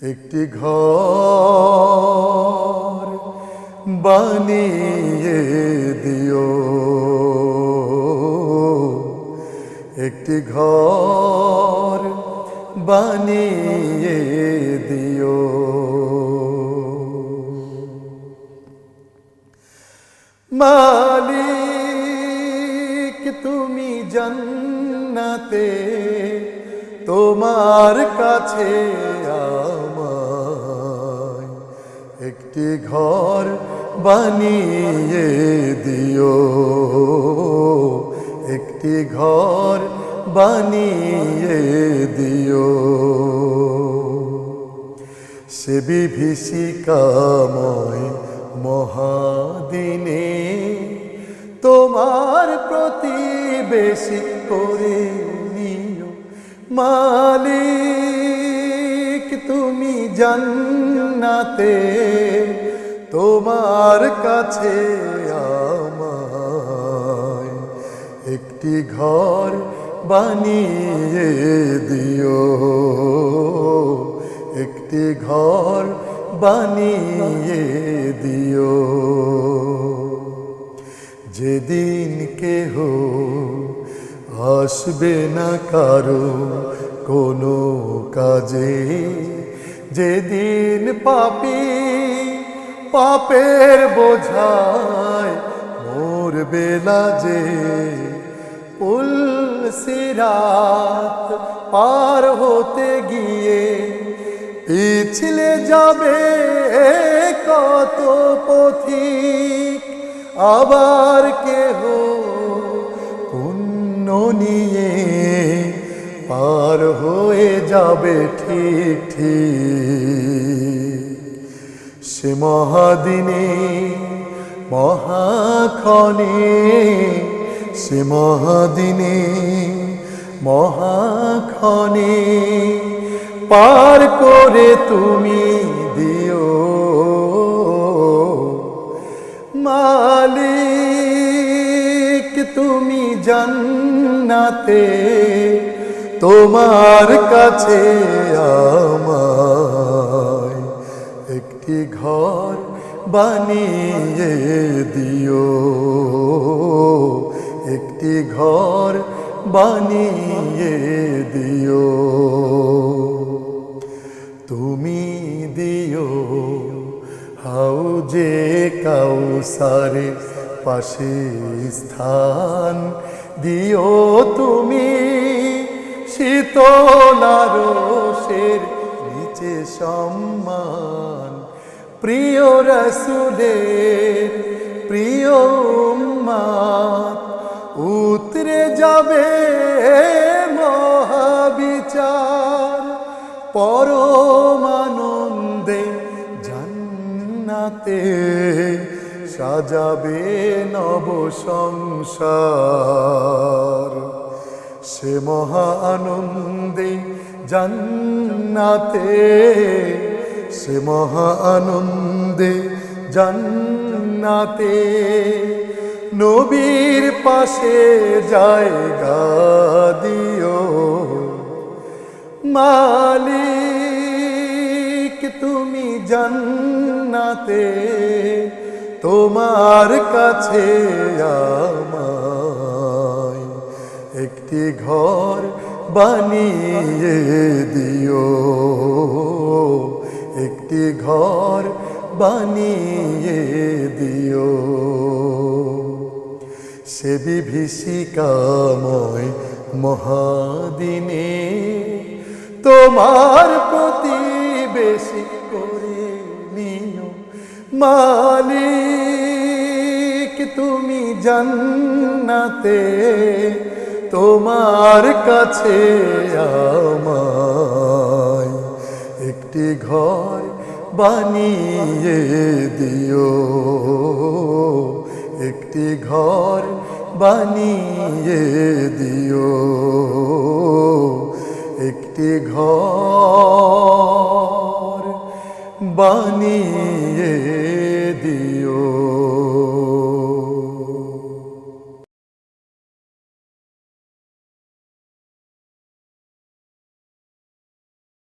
একটি ঘর বানিয়ে দিও, একটি ঘর বানিয়ে দিও। মালিক তুমি জান্নাতে, তোমার কাছে আমায় একটি ঘর বানিয়ে দিও, একটি ঘর বানিয়ে দিও। সে বিভীষিকাময় মহাদিনে তোমার প্রতিবেশী করে নিও। মালিক তুমি জান্নাতে, তোমার কাছে আমায় একটি ঘর বানিয়ে দিও, একটি ঘর বানিয়ে দিও। যেদিন কেহ আসবে না কারো কোনো কাজে, যেদিন পাপী পাপের বোঝায় মরবে লাজে, পুল সিরাত পার হতে গিয়ে পিছলে যাবে কত পথিক, আবার কেহ পুণ্য নিয়ে পার হয়ে যাবে ঠিক ঠিক। সে মহাদিনে মহাক্ষণে, সে মহাদিনে মহাক্ষণে পার করে তুমি দিও। মালিক তুমি জান্নাতে, তোমার কাছে আমায় একটি ঘর বানিয়ে দিও, একটি ঘর বানিয়ে দিও। তুমি দিও হাউজে কাউসারের পাশে স্থান, দিও তুমি শীতল আরশের নিচে সম্মান। প্রিয় রাসূলের প্রিয় উম্মত উতরে যাবে মহাবিচার, পরম আনন্দে জান্নাতে সাজাবে নব সংসার। সে মহা আনন্দে জান্নাতে, সে মহা আনন্দে জান্নাতে নবীর পাশে জায়গা দিও। মালিক তুমি জান্নাতে, তোমার কাছে আমায় একটি ঘর বানিয়ে দিও, একটি ঘর বানিয়ে দিও। সে বিভীষিকাময় মহাদিনে তোমার প্রতিবেশী করে নিও। মালিক তুমি জান্নাতে, তোমার কাছে আমায় একটি ঘর বানিয়ে দিও, একটি ঘর বানিয়ে দিও, একটি ঘর বানিয়ে দিও।